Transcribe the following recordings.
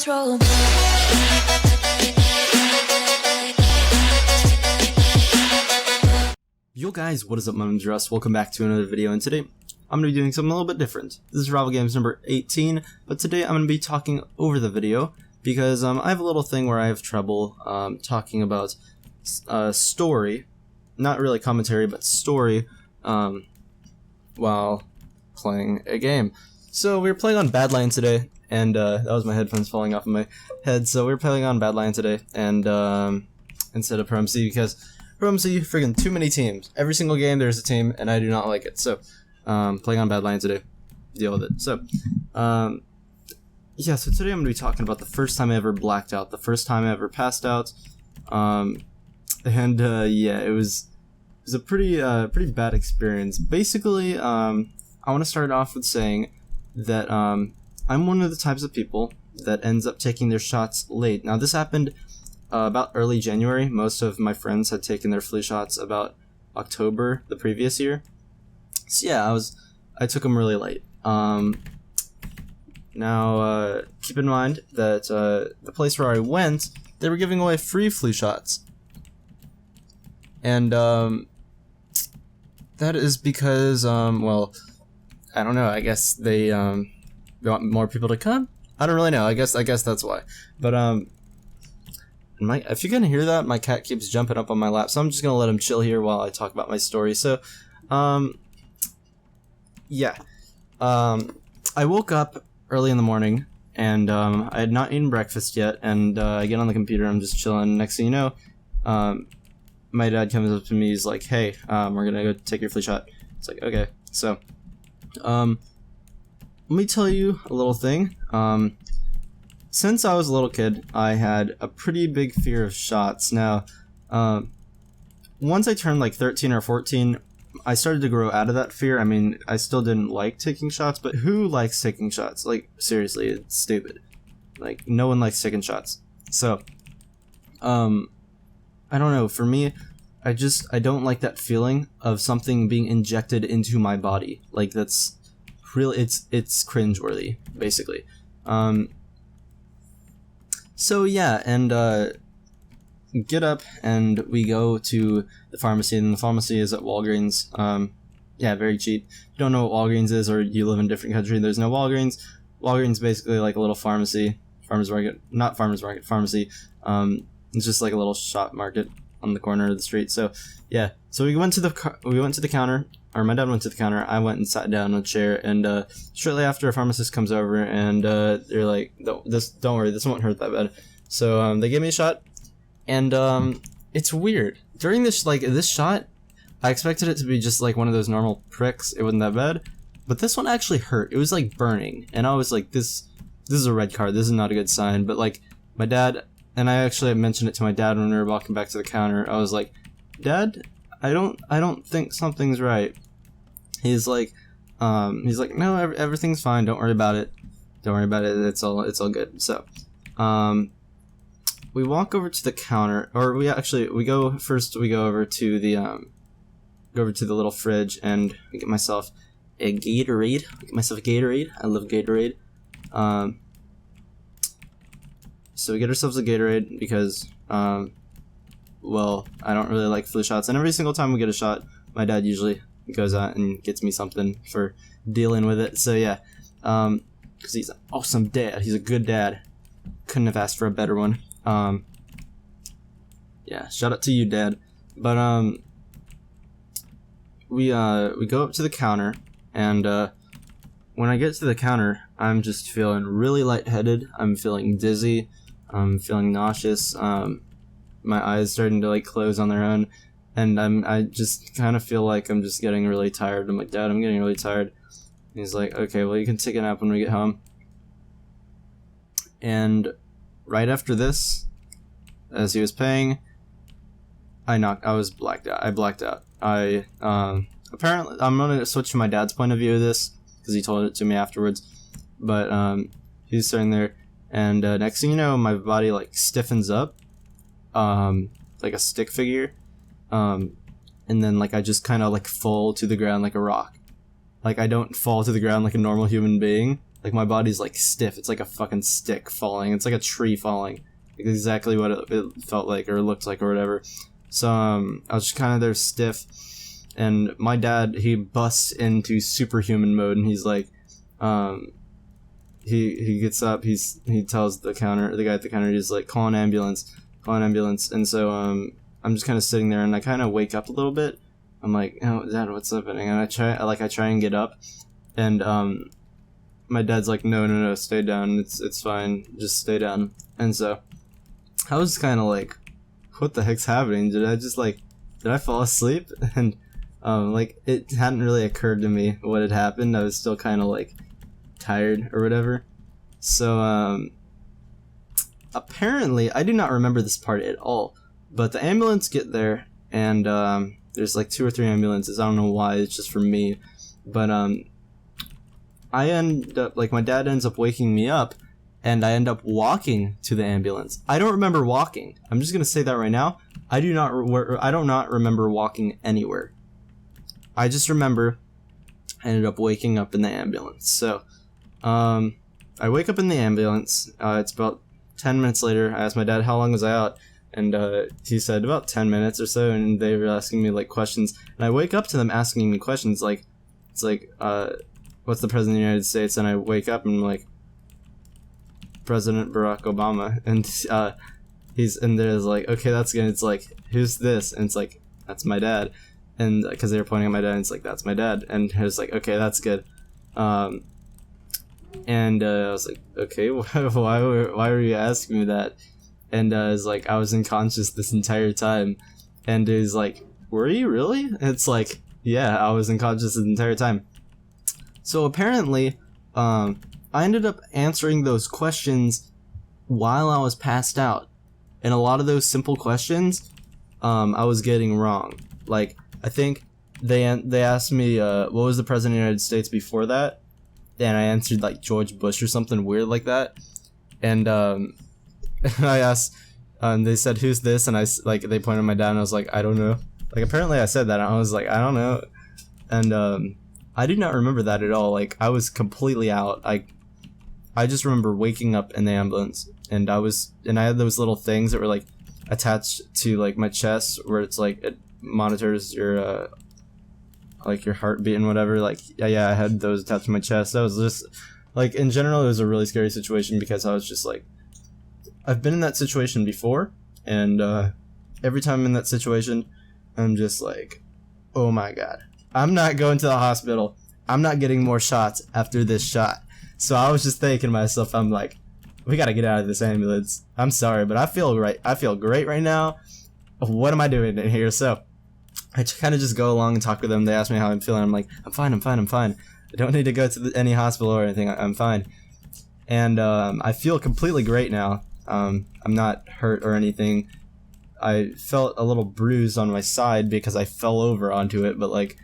control. Yo guys, what is up? My name's Rust. Welcome back to another video, and today I'm going to be doing something a little bit different. This is Rival Games number 18, but today I'm going to be talking over the video because I have a little thing where I have trouble talking about story, not really commentary, but story while playing a game. So we were playing on Badlion today, and that was my headphones falling off of my head. So we were playing on Badlion today, and instead of ProMC, because ProMC, friggin' too many teams. Every single game there's a team, and I do not like it. So playing on Badlion today, deal with it. So yeah, so today I'm gonna be talking about the first time I ever blacked out, the first time I ever passed out, and yeah, it was a pretty bad experience. Basically, I want to start off with saying that I'm one of the types of people that ends up taking their shots late. Now, this happened about early January. Most of my friends had taken their flu shots about October the previous year. So yeah, I took them really late. Now, keep in mind that the place where I went, they were giving away free flu shots. And that is because, well, I don't know, I guess they want more people to come? I don't really know, I guess that's why. But, if you can hear that, my cat keeps jumping up on my lap, so I'm just gonna let him chill here while I talk about my story. So, yeah. I woke up early in the morning, and I had not eaten breakfast yet, and I get on the computer, I'm just chilling. Next thing you know, my dad comes up to me, he's like, hey, we're gonna go take your flu shot. It's like, okay. So, let me tell you a little thing. Since I was a little kid, I had a pretty big fear of shots. Now, once I turned like 13 or 14, I started to grow out of that fear. I mean, I still didn't like taking shots, but who likes taking shots? Like, seriously, it's stupid. Like, no one likes taking shots. So, I don't know, for me, I don't like that feeling of something being injected into my body. Like, that's really, it's cringeworthy, basically. So yeah, and get up and we go to the pharmacy, and the pharmacy is at Walgreens. Yeah, very cheap. If you don't know what Walgreens is, or you live in a different country, there's no Walgreens. Walgreens basically like a little pharmacy, pharmacy. It's just like a little shop market on the corner of the street. So yeah, so we went to the counter, or my dad went to the counter. I went and sat down on a chair, and shortly after, a pharmacist comes over, and they're like, don't worry, this won't hurt that bad. So they gave me a shot, and it's weird. During this shot, I expected it to be just like one of those normal pricks. It wasn't that bad, but this one actually hurt. It was like burning, and I was like, this is a red card. This is not a good sign. But like my dad, and I actually mentioned it to my dad when we were walking back to the counter. I was like, Dad, I don't think something's right. He's like, no, everything's fine. Don't worry about it. Don't worry about it. It's all good. So, we walk over to the counter, or we go over to the little fridge, and I get myself a Gatorade. I love Gatorade. So we get ourselves a Gatorade because, well, I don't really like flu shots, and every single time we get a shot, my dad usually goes out and gets me something for dealing with it. So yeah, because he's an awesome dad. He's a good dad. Couldn't have asked for a better one. Yeah, shout out to you, Dad. But we go up to the counter, and when I get to the counter, I'm just feeling really lightheaded. I'm feeling dizzy. I'm feeling nauseous. My eyes starting to like close on their own, and I just kind of feel like I'm just getting really tired. I'm like, Dad, I'm getting really tired. And he's like, okay, well, you can take a nap when we get home. And right after this, as he was paying, I was blacked out. I blacked out. Apparently, I'm gonna switch to my dad's point of view of this because he told it to me afterwards. But he's sitting there, and next thing you know, my body like stiffens up, like a stick figure, and then like I just kind of like fall to the ground like a rock. Like I don't fall to the ground like a normal human being. like my body's like stiff. It's like a fucking stick falling. It's like a tree falling. Like exactly what it felt like or looked like or whatever. So I was just kind of there stiff, and my dad, he busts into superhuman mode, and he's like, he gets up, he tells the guy at the counter, he's like, call an ambulance. And so I'm just kind of sitting there, and I kind of wake up a little bit. I'm like, oh, Dad, what's happening? And I try and get up, and my dad's like, no, stay down. It's fine. Just stay down. And so I was kind of like, what the heck's happening? Did I fall asleep? And like it hadn't really occurred to me what had happened. I was still kind of like tired or whatever. So apparently I do not remember this part at all. But the ambulance get there, and there's like 2 or 3 ambulances. I don't know why. It's just for me. But I end up, like, my dad ends up waking me up, and I end up walking to the ambulance. I don't remember walking. I'm just gonna say that right now. I do not remember walking anywhere. I just remember I ended up waking up in the ambulance. So, I wake up in the ambulance. It's about 10 minutes later. I asked my dad how long was I out, and he said about 10 minutes or so, and they were asking me like questions. And I wake up to them asking me questions like, it's like, what's the president of the United States? And I wake up and I'm like, President Barack Obama. And there's like, okay, that's good. It's like, who's this? And it's like, that's my dad. And because they were pointing at my dad, and it's like, that's my dad. And I was like, okay, that's good. And I was like, okay, why were you asking me that? And it's like, I was unconscious this entire time. And it was like, were you really? And it's like, yeah, I was unconscious the entire time. So apparently, I ended up answering those questions while I was passed out. And a lot of those simple questions, I was getting wrong. Like, I think they asked me, what was the president of the United States before that? And I answered like George Bush or something weird like that. And I asked, they said, who's this? And they pointed at my dad, and I was like, I don't know. Like, apparently I said that, and I was like, I don't know. And I do not remember that at all. Like, I was completely out. I just remember waking up in the ambulance, and I had those little things that were like attached to like my chest, where it's like it monitors your like your heartbeat and whatever. Like, yeah, I had those attached to my chest. That was just like, in general, it was a really scary situation, because I was just like, I've been in that situation before, and every time I'm in that situation, I'm just like, oh my god, I'm not going to the hospital. I'm not getting more shots after this shot. So I was just thinking to myself, I'm like, we gotta get out of this ambulance. I'm sorry, but I feel great right now. What am I doing in here? So I kind of just go along and talk with them. They ask me how I'm feeling. I'm like, I'm fine. I don't need to go to any hospital or anything. I'm fine. And I feel completely great now. I'm not hurt or anything. I felt a little bruised on my side because I fell over onto it, but like,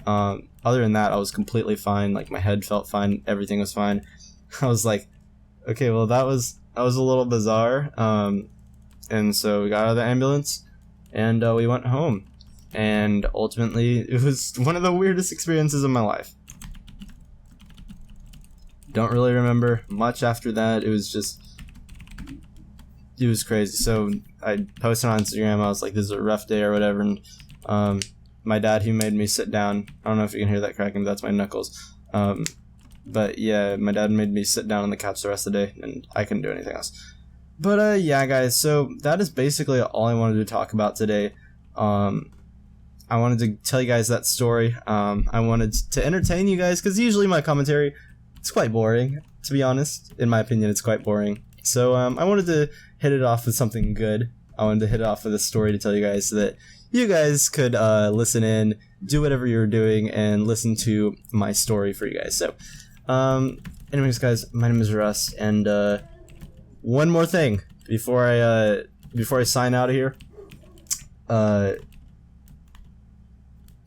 other than that, I was completely fine. Like, my head felt fine. Everything was fine. I was like, okay, well, that was a little bizarre. And so we got out of the ambulance, and we went home. And ultimately, it was one of the weirdest experiences of my life. Don't really remember much after that. It was crazy. So I posted on Instagram. I was like, this is a rough day or whatever. And my dad, he made me sit down. I don't know if you can hear that cracking, but that's my knuckles. But yeah, my dad made me sit down on the couch the rest of the day, and I couldn't do anything else. But yeah, guys, so that is basically all I wanted to talk about today. I wanted to tell you guys that story. I wanted to entertain you guys, because usually my commentary, it's quite boring, to be honest. In my opinion, it's quite boring. So I wanted to hit it off with something good. I wanted to hit it off with a story to tell you guys, so that you guys could listen in, do whatever you're doing, and listen to my story for you guys. So, anyways, guys, my name is Rust, and one more thing before I sign out of here.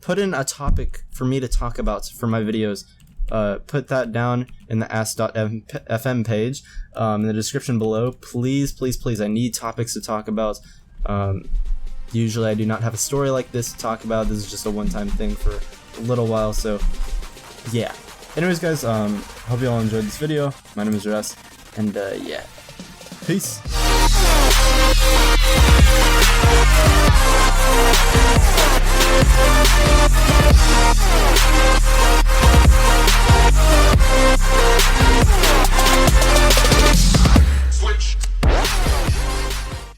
Put in a topic for me to talk about for my videos. Put that down in the ask.fm page in the description below. Please, I need topics to talk about. Usually I do not have a story like this to talk about. This is just a one-time thing for a little while, so yeah. Anyways, guys, hope you all enjoyed this video. My name is Russ, and yeah, peace.